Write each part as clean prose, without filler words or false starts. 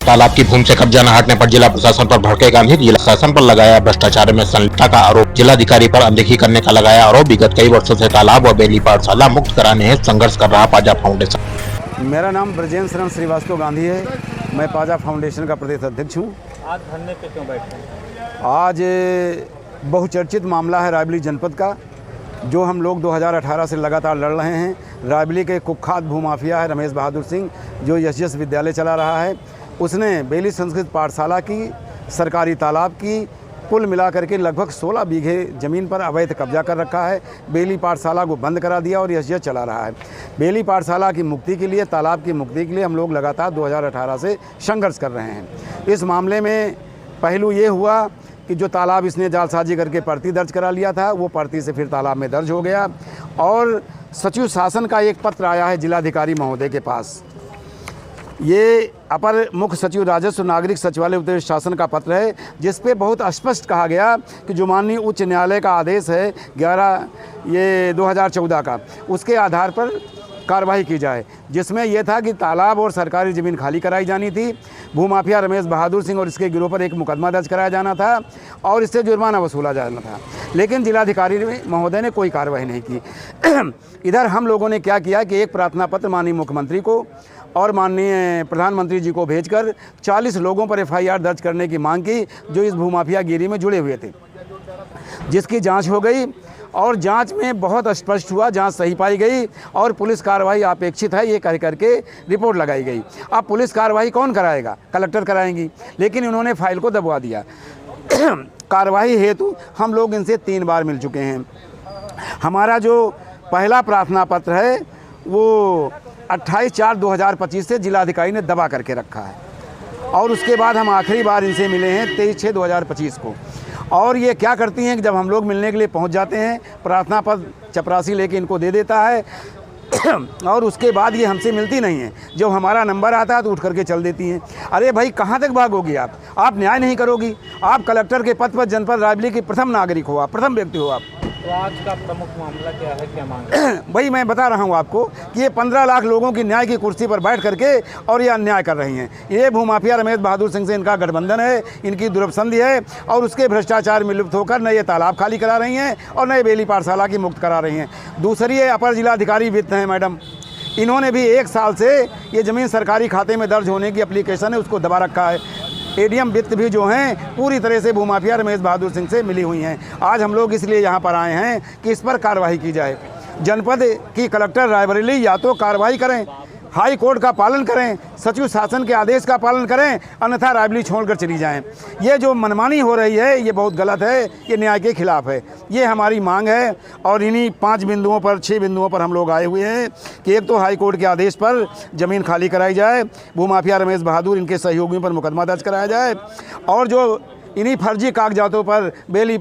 तालाब की भूमि से कब्जा न हटने पर जिला प्रशासन पर भड़के गांधी। जिला प्रशासन पर लगाया भ्रष्टाचार में संलिप्तता का आरोप। जिलाधिकारी पर अनदेखी करने का लगाया आरोप। विगत कई वर्षों से तालाब व बेली पाठशाला मुक्त कराने हेतु संघर्ष कर रहा पाजा फाउंडेशन। मेरा नाम ब्रजेंद्र शरण श्रीवास्तव गांधी है। मैं पाजा फाउंडेशन का प्रदेश अध्यक्ष हूँ। आज धरने पे क्यों बैठे हैं? आज बहुचर्चित मामला है रायबरेली जनपद का, जो हम लोग 2018 से लगातार लड़ रहे हैं। रायबरेली के कुख्यात भूमाफिया है रमेश बहादुर सिंह, जो यस विद्यालय चला रहा है। उसने बेली संस्कृत पाठशाला की, सरकारी तालाब की, कुल मिलाकर के लगभग 16 बीघे ज़मीन पर अवैध कब्जा कर रखा है। बेली पाठशाला को बंद करा दिया और यस चला रहा है। बेली पाठशाला की मुक्ति के लिए, तालाब की मुक्ति के लिए हम लोग लगातार 2018 से संघर्ष कर रहे हैं। इस मामले में पहलू ये हुआ कि जो तालाब इसने जालसाजी करके पर्ची दर्ज करा लिया था, वो पर्ची से फिर तालाब में दर्ज हो गया। और सचिव शासन का एक पत्र आया है जिलाधिकारी महोदय के पास। ये अपर मुख्य सचिव राजस्व नागरिक सचिवालय उत्तर प्रदेश शासन का पत्र है, जिस पे बहुत स्पष्ट कहा गया कि जो माननीय उच्च न्यायालय का आदेश है 11/2014 का, उसके आधार पर कार्रवाई की जाए, जिसमें यह था कि तालाब और सरकारी ज़मीन खाली कराई जानी थी। भूमाफिया रमेश बहादुर सिंह और इसके गिरोह पर एक मुकदमा दर्ज कराया जाना था और इससे जुर्माना वसूला जाना था। लेकिन जिलाधिकारी महोदय ने कोई कार्रवाई नहीं की। इधर हम लोगों ने क्या किया कि एक प्रार्थना पत्र माननीय मुख्यमंत्री को और माननीय प्रधानमंत्री जी को भेजकर 40 लोगों पर FIR दर्ज करने की मांग की, जो इस भूमाफिया गिरी में जुड़े हुए थे, जिसकी जांच हो गई और जांच में बहुत स्पष्ट हुआ, जांच सही पाई गई और पुलिस कार्रवाई अपेक्षित है ये कह करके रिपोर्ट लगाई गई। अब पुलिस कार्रवाई कौन कराएगा? कलेक्टर कराएंगी, लेकिन इन्होंने फाइल को दबवा दिया। कार्रवाई हेतु हम लोग इनसे 3 बार मिल चुके हैं। हमारा जो पहला प्रार्थना पत्र है वो 28/4/2025 से जिलाधिकारी ने दबा करके रखा है और उसके बाद हम आखिरी बार इनसे मिले हैं 23/6/2025 को। और ये क्या करती हैं कि जब हम लोग मिलने के लिए पहुंच जाते हैं, प्रार्थना पत्र चपरासी लेके इनको दे देता है और उसके बाद ये हमसे मिलती नहीं है। जब हमारा नंबर आता है तो उठ करके चल देती हैं। अरे भाई, कहाँ तक भागोगी आप न्याय नहीं करोगी। आप कलेक्टर के पद पर जनपद रायबरेली की प्रथम नागरिक हो, आप प्रथम व्यक्ति हो। आप तो आज का प्रमुख मामला क्या है, क्या मांग है? भाई मैं बता रहा हूँ आपको कि ये 15 लाख लोगों की न्याय की कुर्सी पर बैठ करके और ये अन्याय कर रही हैं। ये भूमाफिया रमेश बहादुर सिंह से इनका गठबंधन है, इनकी दुर्पसंदी है और उसके भ्रष्टाचार में लिप्त होकर न ये तालाब खाली करा रही हैं और न ये बेली पाठशाला की मुक्त करा रही हैं। दूसरी ये अपर जिलाधिकारी वित्त हैं मैडम, इन्होंने भी 1 साल से ये ज़मीन सरकारी खाते में दर्ज होने की एप्लीकेशन है उसको दबा रखा है। ADM वित्त भी जो हैं पूरी तरह से भूमाफिया रमेश बहादुर सिंह से मिली हुई हैं। आज हम लोग इसलिए यहाँ पर आए हैं कि इस पर कार्रवाई की जाए। जनपद की कलेक्टर रायबरेली या तो कार्रवाई करें, हाई कोर्ट का पालन करें, सचिव शासन के आदेश का पालन करें, अन्यथा रायबरेली छोड़कर चली जाएं। ये जो मनमानी हो रही है ये बहुत गलत है, ये न्याय के खिलाफ है। ये हमारी मांग है और इन्हीं 5 बिंदुओं पर 6 बिंदुओं पर हम लोग आए हुए हैं कि एक तो हाई कोर्ट के आदेश पर ज़मीन खाली कराई जाए, भूमाफिया रमेश बहादुर इनके सहयोगियों पर मुकदमा दर्ज कराया जाए और जो इन्हीं फर्जी कागजातों पर बेली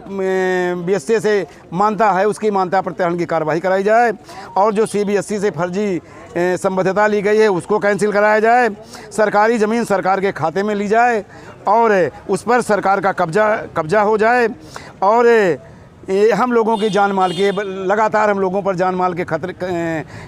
BSC से मानता है उसकी मान्यता प्रत्याहरण की कार्रवाई कराई जाए और जो CBSE से फर्जी संबद्धता ली गई है उसको कैंसिल कराया जाए। सरकारी ज़मीन सरकार के खाते में ली जाए और उस पर सरकार का कब्जा हो जाए और ये हम लोगों की जान माल के लगातार हम लोगों पर जान माल के खतरे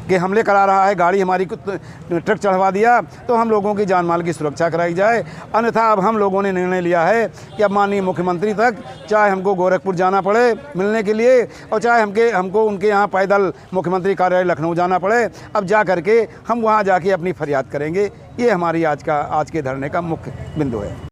के हमले करा रहा है। गाड़ी हमारी ट्रक चढ़वा दिया तो हम लोगों की जान माल की सुरक्षा कराई जाए, अन्यथा अब हम लोगों ने निर्णय लिया है कि अब माननीय मुख्यमंत्री तक चाहे हमको गोरखपुर जाना पड़े मिलने के लिए और चाहे हमको उनके यहाँ पैदल मुख्यमंत्री कार्यालय लखनऊ जाना पड़े, अब जा करके हम वहाँ जाके अपनी फरियाद करेंगे। ये हमारी आज के धरने का मुख्य बिंदु है।